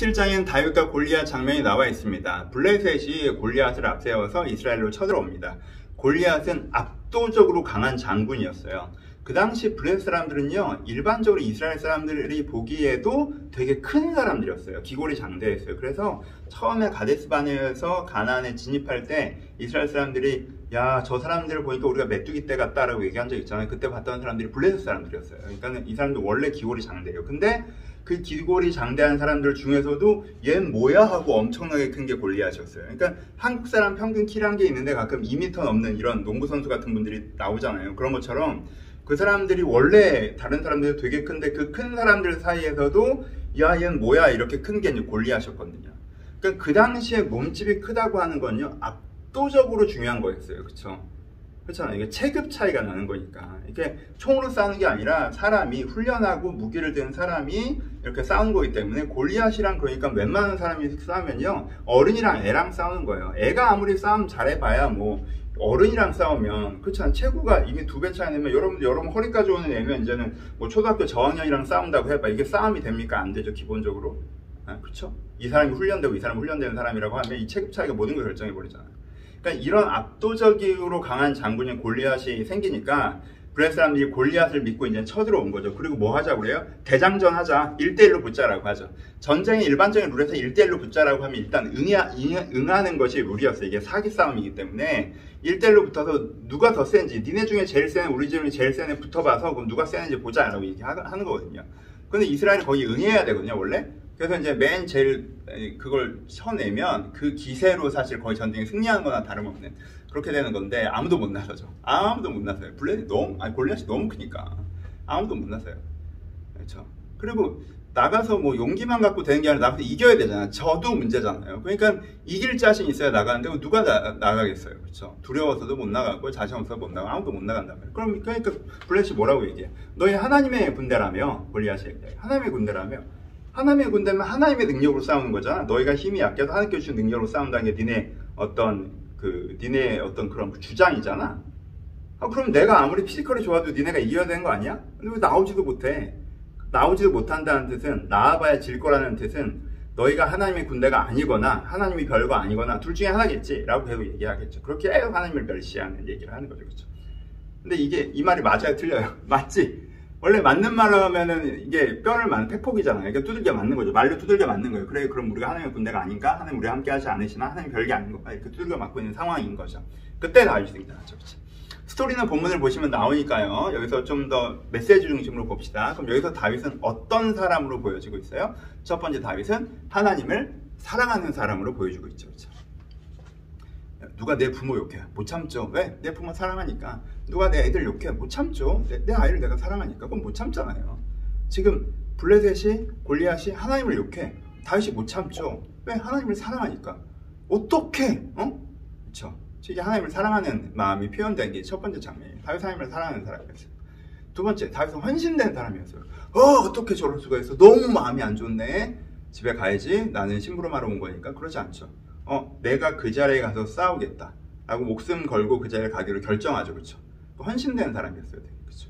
17장엔 다윗과 골리앗 장면이 나와 있습니다. 블레셋이 골리앗을 앞세워서 이스라엘로 쳐들어옵니다. 골리앗은 압도적으로 강한 장군이었어요. 그 당시 블레셋 사람들은요, 일반적으로 이스라엘 사람들이 보기에도 되게 큰 사람들이었어요. 기골이 장대했어요. 그래서 처음에 가데스바네에서 가나안에 진입할 때 이스라엘 사람들이 야, 저 사람들을 보니까 우리가 메뚜기 떼 같다라고 얘기한 적 있잖아요. 그때 봤던 사람들이 블레셋 사람들이었어요. 그러니까 이 사람들 원래 기골이 장대예요. 근데 그 기골이 장대한 사람들 중에서도 얜 뭐야 하고 엄청나게 큰 게 골리앗이었어요. 그러니까 한국 사람 평균 키란 게 있는데 가끔 2m 넘는 이런 농구 선수 같은 분들이 나오잖아요. 그런 것처럼 그 사람들이 원래 다른 사람들이 되게 큰데 그 큰 사람들 사이에서도 야, 얜 뭐야 이렇게 큰 게 이제 골리앗이었거든요. 그러니까 그 당시에 몸집이 크다고 하는 건요, 압도적으로 중요한 거였어요. 그쵸? 그렇잖아요. 이게 체급 차이가 나는 거니까. 이게 총으로 싸우는 게 아니라 사람이 훈련하고 무기를 든 사람이 이렇게 싸우는 거기 때문에 골리앗이랑 그러니까 웬만한 사람이 싸우면요, 어른이랑 애랑 싸우는 거예요. 애가 아무리 싸움 잘해봐야 뭐 어른이랑 싸우면 그렇잖아요. 체구가 이게 2배 차이 내면 여러분 허리까지 오는 애면 이제는 뭐 초등학교 저학년이랑 싸운다고 해봐. 이게 싸움이 됩니까? 안 되죠. 기본적으로. 그렇죠? 이 사람이 훈련되고 이 사람이 훈련되는 사람이라고 하면 이 체급 차이가 모든 걸 결정해 버리잖아요. 그러니까 이런 압도적으로 강한 장군인 골리앗이 생기니까 블레셋 사람들이 골리앗을 믿고 이제 쳐들어온 거죠. 그리고 뭐 하자고 그래요? 대장전 하자. 1대1로 붙자라고 하죠. 전쟁의 일반적인 룰에서 1대1로 붙자라고 하면 일단 응하는 것이 룰이었어요. 이게 사기 싸움이기 때문에 1대1로 붙어서 누가 더 센지, 니네 중에 제일 센, 우리 집이 제일 센 애 붙어봐서 그럼 누가 센지 보자라고 얘기하는 거거든요. 근데 이스라엘이 거기 응해야 되거든요, 원래. 그래서 이제 맨 제일 그걸 쳐내면 그 기세로 사실 거의 전쟁에 승리하는 거나 다름없는 그렇게 되는 건데 아무도 못 나서죠. 아무도 못 나서요. 골리앗이 너무 크니까 아무도 못 나서요. 그렇죠. 그리고 나가서 뭐 용기만 갖고 되는 게 아니라 나가서 이겨야 되잖아요. 저도 문제잖아요. 그러니까 이길 자신 있어야 나가는데 누가 나가겠어요. 그렇죠. 두려워서도 못 나가고 자신 없어서 못 나가고 아무도 못 나간단 말이에요. 그러니까 블레셋이 뭐라고 얘기해? 너희 하나님의 군대라며. 골리앗이 얘기해. 하나님의 군대라며. 하나님의 군대면 하나님의 능력으로 싸우는 거잖아. 너희가 힘이 약해서 하나님께 주신 능력으로 싸운다는 게 니네 어떤 그런 주장이잖아. 그럼 내가 아무리 피지컬이 좋아도 니네가 이겨야 되는 거 아니야? 근데 왜 나오지도 못해? 나오지도 못한다는 뜻은 나와봐야 질 거라는 뜻은 너희가 하나님의 군대가 아니거나 하나님이 별거 아니거나 둘 중에 하나겠지 라고 계속 얘기하겠죠. 그렇게 해서 하나님을 멸시하는 얘기를 하는 거죠. 그렇죠? 근데 이 말이 맞아요? 틀려요? 맞지? 원래 맞는 말로 하면은 이게 뼈를 맞는 팩폭이잖아요. 그러니까 두들겨 맞는 거죠. 말로 두들겨 맞는 거예요. 그래, 그럼 우리가 하나님의 군대가 아닌가? 하나님 우리와 함께 하지 않으시나? 하나님 별게 아닌 거. 이렇게 두들겨 맞고 있는 상황인 거죠. 그때 다윗이 등장하죠. 그렇죠? 스토리는 본문을 보시면 나오니까요. 여기서 좀 더 메시지 중심으로 봅시다. 그럼 여기서 다윗은 어떤 사람으로 보여지고 있어요? 첫 번째, 다윗은 하나님을 사랑하는 사람으로 보여주고 있죠. 그렇죠? 누가 내 부모 욕해? 못 참죠. 왜? 내 부모 사랑하니까. 누가 내 애들 욕해? 못 참죠. 내 아이를 내가 사랑하니까. 그건 못 참잖아요. 지금 블레셋이, 골리앗이 하나님을 욕해. 다윗이 못 참죠. 왜? 하나님을 사랑하니까. 어떻게? 그렇죠. 이게 하나님을 사랑하는 마음이 표현된 게 첫 번째 장면이에요. 다윗 하나님을 사랑하는 사람이었어요. 두 번째, 다윗은 헌신된 사람이었어요. 어떻게 저럴 수가 있어? 너무 마음이 안 좋네. 집에 가야지. 나는 심부름하러 온 거니까. 그러지 않죠. 내가 그 자리에 가서 싸우겠다 라고 목숨 걸고 그 자리에 가기로 결정하죠. 그렇죠? 헌신된 사람이었어요. 그렇죠?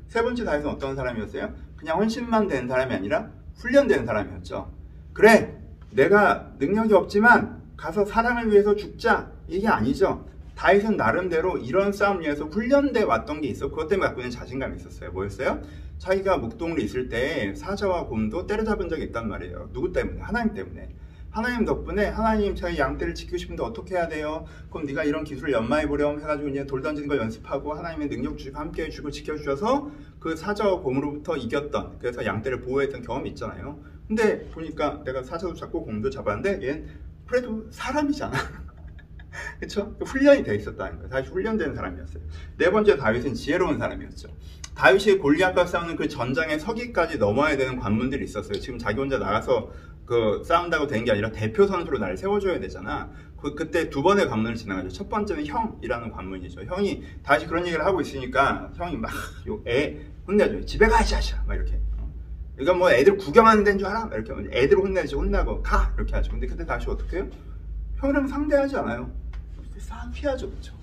세 번째, 다윗은 어떤 사람이었어요? 그냥 헌신만 된 사람이 아니라 훈련된 사람이었죠. 그래, 내가 능력이 없지만 가서 사랑을 위해서 죽자, 이게 아니죠. 다윗은 나름대로 이런 싸움 위해서 훈련돼 왔던 게 있어. 그것 때문에 갖고 있는 자신감이 있었어요. 뭐였어요? 자기가 묵동으로 있을 때 사자와 곰도 때려잡은 적이 있단 말이에요. 누구 때문에? 하나님 때문에. 하나님 덕분에 하나님 자기 양떼를 지키고 싶은데 어떻게 해야 돼요? 그럼 네가 이런 기술을 연마해보렴 해가지고 이제 돌 던지는 걸 연습하고 하나님의 능력 주시고 함께 해주고 지켜주셔서 그 사자와 곰으로부터 이겼던, 그래서 양떼를 보호했던 경험이 있잖아요. 근데 보니까 내가 사자도 잡고 곰도 잡았는데 얘는 그래도 사람이잖아. 그쵸? 훈련이 돼 있었다는 거예요. 다윗이 훈련된 사람이었어요. 네 번째, 다윗은 지혜로운 사람이었죠. 다윗이 골리앗과 싸우는 그 전장의 서기까지 넘어야 되는 관문들이 있었어요. 지금 자기 혼자 나가서 싸운다고 된 게 아니라 대표 선수로 날 세워줘야 되잖아. 그때 두 번의 관문을 지나가죠. 첫 번째는 형이라는 관문이죠. 형이 다시 그런 얘기를 하고 있으니까 형이 막 애 혼내죠. 집에 가야지 하셔. 막 이렇게. 그러니까 뭐 애들 구경하는 데인 줄 알아? 이렇게 애들 혼내지, 혼나고 가 이렇게 하죠. 근데 그때 다시 어떻게 해요? 형이랑 상대하지 않아요. 싹 피하죠. 그렇죠?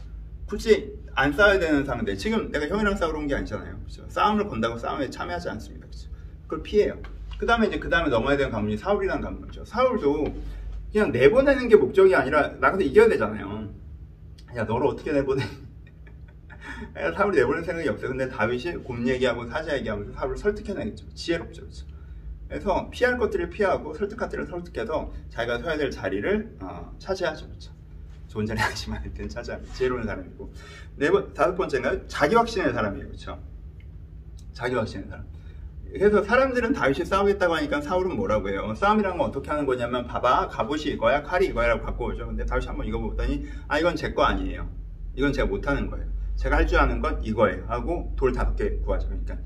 굳이 안 싸워야 되는 상대. 지금 내가 형이랑 싸우러 온 게 아니잖아요. 그렇죠? 싸움을 건다고 싸움에 참여하지 않습니다. 그렇죠? 그걸 피해요. 그 다음에 넘어야 되는 가문이 사울이라는 가문이죠. 사울도 그냥 내보내는 게 목적이 아니라 나가서 이겨야 되잖아요. 야, 너를 어떻게 내보내? 사울이 내보낼 생각이 없어요. 근데 다윗이 곰 얘기하고 사자 얘기하면서 사울을 설득해내겠죠. 지혜롭죠. 그렇죠? 그래서 피할 것들을 피하고 설득할 것들을 설득해서 자기가 서야 될 자리를 차지하죠. 그렇죠? 좋은 자리 하지만 하여튼 차지합니다. 지혜로운 사람이고. 다섯 번째가 자기 확신의 사람이에요. 그렇죠? 자기 확신의 사람. 그래서 사람들은 다윗이 싸우겠다고 하니까 사울은 뭐라고 해요? 싸움이라는 건 어떻게 하는 거냐면 봐봐, 갑옷이 이거야, 칼이 이거야라고 갖고 오죠. 근데 다윗이 한번 이거 보더니 이건 제 거 아니에요. 이건 제가 못하는 거예요. 제가 할 줄 아는 건 이거예요 하고 돌 5개 구하죠. 그러니까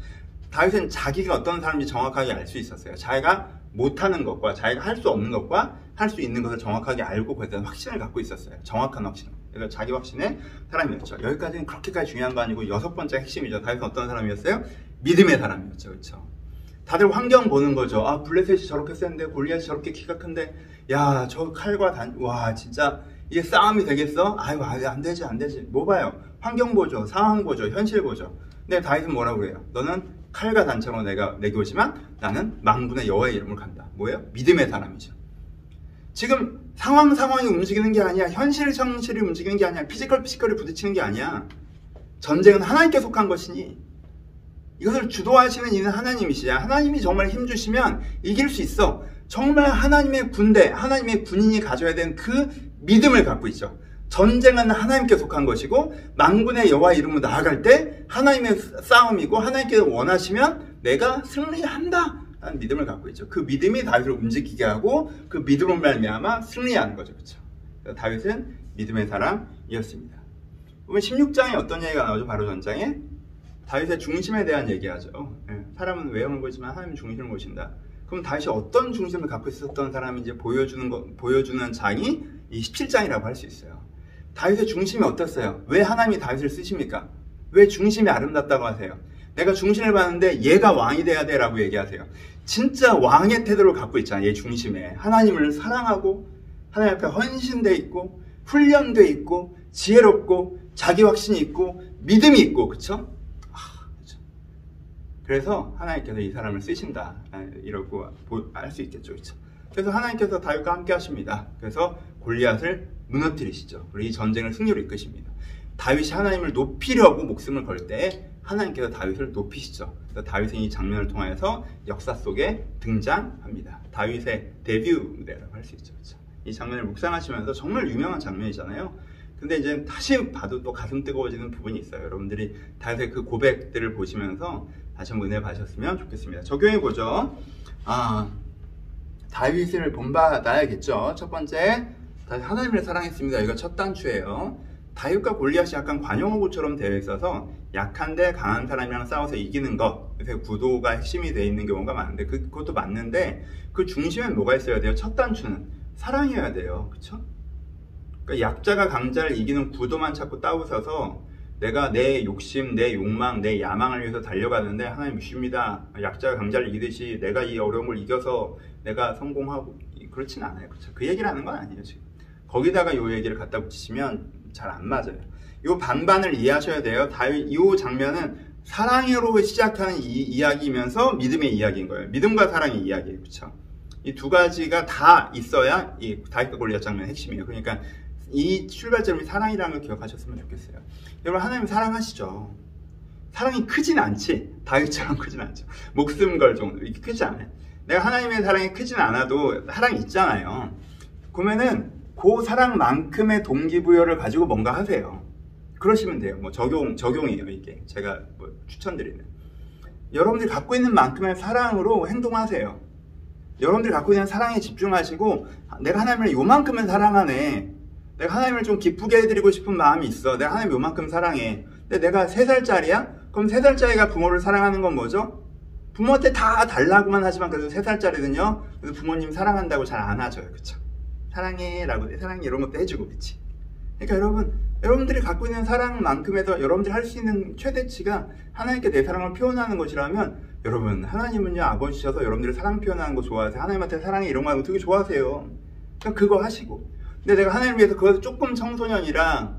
다윗은 자기가 어떤 사람인지 정확하게 알 수 있었어요. 자기가 못하는 것과 자기가 할 수 없는 것과 할 수 있는 것을 정확하게 알고 그래서 확신을 갖고 있었어요. 정확한 확신. 그래서 자기 확신의 사람이었죠. 여기까지는 그렇게까지 중요한 거 아니고 여섯 번째 핵심이죠. 다윗은 어떤 사람이었어요? 믿음의 사람이었죠. 그렇죠? 다들 환경 보는 거죠. 블레셋이 저렇게 센데 골리앗이 저렇게 키가 큰데 야, 저 칼과 와 진짜 이게 싸움이 되겠어? 아유 안 되지 안 되지. 뭐 봐요? 환경 보죠. 상황 보죠. 현실 보죠. 근데 다윗은 뭐라고 그래요? 너는 칼과 단창으로 내게 오지만 나는 만군의 여호와의 이름을 간다. 뭐예요? 믿음의 사람이죠. 지금 상황이 움직이는 게 아니야. 현실이 움직이는 게 아니야. 피지컬이 부딪히는 게 아니야. 전쟁은 하나님께 속한 것이니 이것을 주도하시는 이는 하나님이시야. 하나님이 정말 힘주시면 이길 수 있어. 정말 하나님의 군대, 하나님의 군인이 가져야 되는 그 믿음을 갖고 있죠. 전쟁은 하나님께 속한 것이고 만군의 여호와 이름으로 나아갈 때 하나님의 싸움이고 하나님께서 원하시면 내가 승리한다 라는 믿음을 갖고 있죠. 그 믿음이 다윗을 움직이게 하고 그 믿음으로 말미암아 승리하는 거죠. 그렇죠? 다윗은 믿음의 사람이었습니다. 보면 16장에 어떤 얘기가 나오죠? 바로 전장에 다윗의 중심에 대한 얘기하죠. 사람은 외형을 보지만 하나님은 중심을 보신다. 그럼 다윗이 어떤 중심을 갖고 있었던 사람인지 보여주는 장이 이 17장이라고 할 수 있어요. 다윗의 중심이 어땠어요? 왜 하나님이 다윗을 쓰십니까? 왜 중심이 아름답다고 하세요? 내가 중심을 봤는데 얘가 왕이 돼야 돼 라고 얘기하세요. 진짜 왕의 태도를 갖고 있잖아요. 얘 중심에 하나님을 사랑하고 하나님 앞에 헌신돼 있고 훈련돼 있고 지혜롭고 자기 확신이 있고 믿음이 있고 그쵸? 그쵸? 그래서 하나님께서 이 사람을 쓰신다 이러고 알 수 있겠죠. 그쵸? 그래서 하나님께서 다윗과 함께 하십니다. 그래서 골리앗을 무너뜨리시죠. 그리고 이 전쟁을 승리로 이끄십니다. 다윗이 하나님을 높이려고 목숨을 걸 때 하나님께서 다윗을 높이시죠. 그래서 다윗은 이 장면을 통해서 역사 속에 등장합니다. 다윗의 데뷔 무대라고 할 수 있죠. 그렇죠? 이 장면을 묵상하시면서 정말 유명한 장면이잖아요. 근데 이제 다시 봐도 또 가슴 뜨거워지는 부분이 있어요. 여러분들이 다윗의 그 고백들을 보시면서 다시 한번 은혜 받으셨으면 좋겠습니다. 적용해 보죠. 다윗을 본받아야겠죠. 첫 번째, 다윗 하나님을 사랑했습니다. 이거 첫 단추예요. 다윗과 골리앗이 약간 관용어구처럼 되어 있어서 약한데 강한 사람이랑 싸워서 이기는 것, 그래서 구도가 핵심이 되어 있는 경우가 많은데 그것도 맞는데 그 중심엔 뭐가 있어야 돼요? 첫 단추는 사랑이어야 돼요. 그쵸? 그러니까 약자가 강자를 이기는 구도만 자꾸 따오셔서 내가 내 욕심, 내 욕망, 내 야망을 위해서 달려가는데 하나님 믿습니다. 약자가 강자를 이기듯이 내가 이 어려운 걸 이겨서 내가 성공하고 그렇진 않아요. 그쵸? 그 얘기를 하는 건 아니에요. 지금 거기다가 이 얘기를 갖다 붙이시면 잘 안 맞아요. 이 반반을 이해하셔야 돼요. 다윗 이 장면은 사랑으로 시작하는 이야기이면서 믿음의 이야기인 거예요. 믿음과 사랑의 이야기예요. 그렇죠? 이 두 가지가 다 있어야 이 다윗과 골리앗 장면의 핵심이에요. 그러니까 이 출발점이 사랑이라는 걸 기억하셨으면 좋겠어요. 여러분 하나님 사랑하시죠? 사랑이 크진 않지. 다윗처럼 크진 않죠. 목숨 걸 정도 이렇게 크지 않아요. 내가 하나님의 사랑이 크진 않아도 사랑이 있잖아요. 그러면은 그 사랑만큼의 동기부여를 가지고 뭔가 하세요. 그러시면 돼요. 뭐 적용이에요. 이게 제가 뭐 추천드리는. 여러분들이 갖고 있는 만큼의 사랑으로 행동하세요. 여러분들이 갖고 있는 사랑에 집중하시고 내가 하나님을 요만큼은 사랑하네. 내가 하나님을 좀 기쁘게 해드리고 싶은 마음이 있어. 내가 하나님 요만큼 사랑해. 근데 내가 3살짜리야? 그럼 3살짜리가 부모를 사랑하는 건 뭐죠? 부모한테 다 달라고만 하지만 그래도 3살짜리는요. 그래서 부모님 사랑한다고 잘 안 하죠. 그쵸? 사랑해 라고 사랑해 이런 것도 해주고 그치? 그러니까 여러분들이 갖고 있는 사랑만큼에서 여러분들이 할 수 있는 최대치가 하나님께 내 사랑을 표현하는 것이라면 여러분 하나님은요 아버지셔서 여러분들이 사랑 표현하는 거 좋아하세요. 하나님한테 사랑해 이런 거 하는 거 되게 좋아하세요. 그러니까 그거 하시고 근데 내가 하나님을 위해서 그거 조금 청소년이라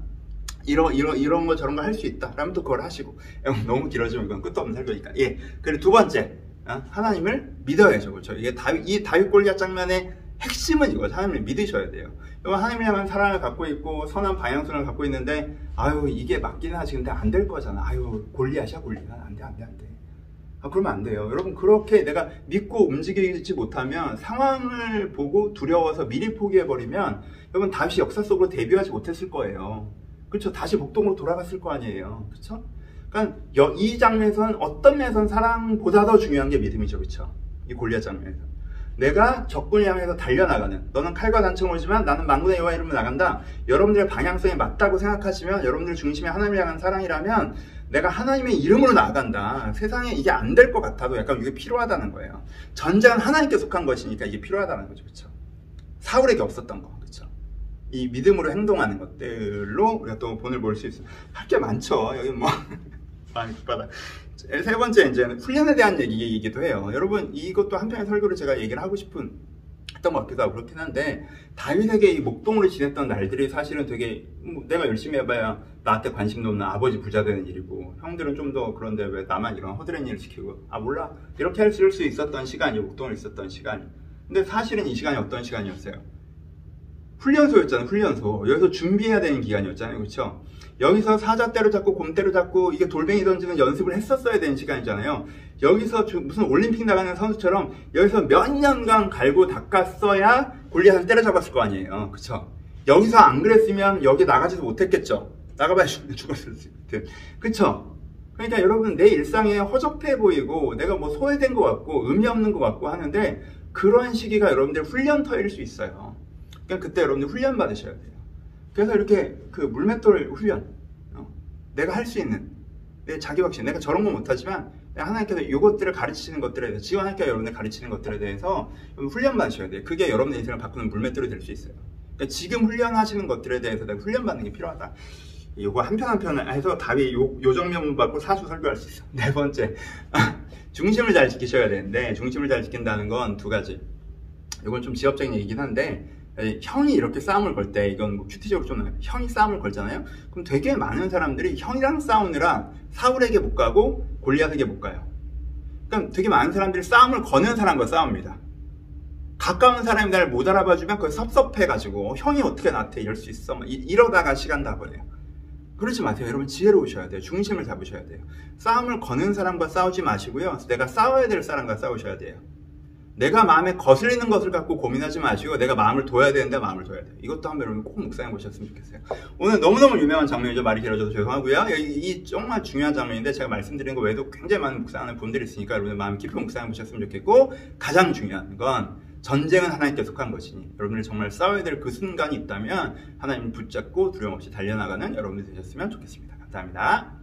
이런 거 저런 거 할 수 있다 라면 또 그걸 하시고 너무 길어지면 이건 끝도 없는 설교니까 그리고 두 번째 하나님을 믿어야죠. 그렇죠? 이게 이 다윗 골리앗 장면의 핵심은 이거죠. 하나님을 믿으셔야 돼요. 하나님을 향한 사랑을 갖고 있고 선한 방향성을 갖고 있는데 아유 이게 맞기는 하지 근데 안 될 거잖아. 아유 골리앗이야 골리앗 안돼. 그러면 안 돼요. 여러분 그렇게 내가 믿고 움직이지 못하면 상황을 보고 두려워서 미리 포기해버리면 여러분 다윗이 역사 속으로 데뷔하지 못했을 거예요. 그렇죠? 다시 목동으로 돌아갔을 거 아니에요. 그렇죠? 그러니까 이 장면에서는 어떤 면에서는 사랑보다 더 중요한 게 믿음이죠. 그렇죠? 이 골리앗 장면에서 내가 적군을 향해서 달려나가는 너는 칼과 단창을 오지만 나는 만군의 여호와 이름으로 나간다. 여러분들의 방향성이 맞다고 생각하시면 여러분들 중심에 하나님을 향한 사랑이라면 내가 하나님의 이름으로 나아간다. 세상에 이게 안 될 것 같아도 약간 이게 필요하다는 거예요. 전쟁은 하나님께 속한 것이니까 이게 필요하다는 거죠. 그렇죠? 사울에게 없었던 거. 그렇죠? 이 믿음으로 행동하는 것들로 우리가 또 본을 볼 수 있어요. 할 게 많죠. 여기 뭐 세 번째 이제 훈련에 대한 얘기이기도 해요. 여러분 이것도 한편의 설교를 제가 얘기를 하고 했던 것 같기도 하고 그렇긴 한데 다윗에게 이 목동으로 지냈던 날들이 사실은 되게 내가 열심히 해봐야 나한테 관심도 없는 아버지 부자 되는 일이고 형들은 좀 더 그런데 왜 나만 이런 허드렛 일을 시키고 몰라 이렇게 할 수 있었던 시간이 목동을 있었던 시간이. 근데 사실은 이 시간이 어떤 시간이었어요? 훈련소였잖아요. 훈련소. 여기서 준비해야 되는 기간이었잖아요. 그렇죠? 여기서 사자 때려잡고 곰 때려잡고 이게 돌멩이 던지는 연습을 했었어야 되는 시간이잖아요. 여기서 무슨 올림픽 나가는 선수처럼 여기서 몇 년간 갈고 닦았어야 골리앗을 때려잡았을 거 아니에요. 그쵸? 여기서 안 그랬으면 여기 나가지도 못했겠죠. 나가봐야 죽었을 수 있거든. 그쵸? 그러니까 여러분 내 일상에 허접해 보이고 내가 뭐 소외된 것 같고 의미 없는 것 같고 하는데 그런 시기가 여러분들 훈련터일 수 있어요. 그러니까 그때 여러분들 훈련 받으셔야 돼요. 그래서 이렇게 그 물맷돌 훈련, 내가 할 수 있는 내 자기 확신, 내가 저런 거 못하지만 하나님께서 이것들을 가르치시는 것들에 대해서 지금 하나님께서 여러분들 가르치는 것들에 대해서 훈련 받으셔야 돼요. 그게 여러분의 인생을 바꾸는 물맷돌이 될 수 있어요. 그러니까 지금 훈련하시는 것들에 대해서 내가 훈련 받는 게 필요하다. 요거 한 편 해서 다윗 요 장면만 받고 사수 설교할 수 있어. 네 번째, 중심을 잘 지키셔야 되는데 중심을 잘 지킨다는 건 두 가지. 이건 좀 지엽적인 얘기긴 한데. 형이 이렇게 싸움을 걸 때 이건 뭐 큐티적으로 좀 형이 싸움을 걸잖아요. 그럼 되게 많은 사람들이 형이랑 싸우느라 사울에게 못 가고 골리앗에게 못 가요. 그러니까 되게 많은 사람들이 싸움을 거는 사람과 싸웁니다. 가까운 사람이 날 못 알아봐주면 그게 섭섭해가지고 형이 어떻게 나한테 이럴 수 있어? 이러다가 시간 다 보내요. 그러지 마세요. 여러분 지혜로우셔야 돼요. 중심을 잡으셔야 돼요. 싸움을 거는 사람과 싸우지 마시고요. 내가 싸워야 될 사람과 싸우셔야 돼요. 내가 마음에 거슬리는 것을 갖고 고민하지 마시고 내가 마음을 둬야 되는데 마음을 둬야 돼요. 이것도 한번 여러분 꼭 묵상해 보셨으면 좋겠어요. 오늘 너무너무 유명한 장면이죠. 말이 길어져서 죄송하고요. 이 정말 중요한 장면인데 제가 말씀드린 거 외에도 굉장히 많은 묵상하는 분들이 있으니까 여러분들 마음 깊이 묵상해 보셨으면 좋겠고 가장 중요한 건 전쟁은 하나님께 속한 것이니 여러분들이 정말 싸워야 될 그 순간이 있다면 하나님을 붙잡고 두려움 없이 달려나가는 여러분들이 되셨으면 좋겠습니다. 감사합니다.